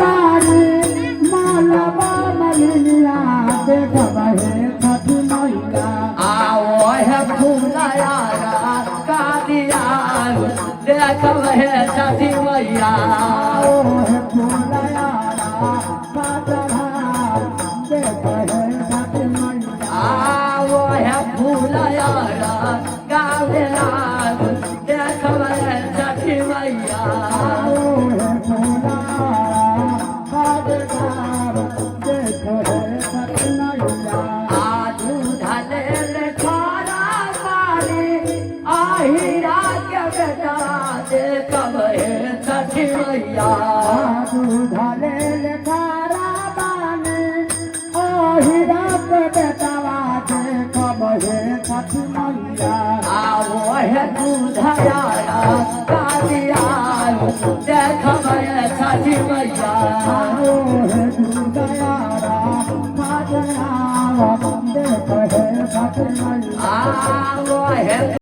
बारी मालवा मलिया देखब हे छठी मैया आओ है फूलया का दिया देखब हे छठी मैया ओ हे फूलया पातरा देखब हे छठी मैया आओ है फूलया गावेला देखब हे छठी मैया ओ हे फूलया पातरा देखब हे छठी मैया आजू धले खारा मारी आहिरा के बेटा देखब हे छठी मैया धले लेखारा बानी ओहिरा पे बेटावा देखब हे छठी मैया आओ है दूधया कालिया देखब हे छठी मैया आओ हे दुर्गयारा पाजरा देखब हे छठी मैया आओ है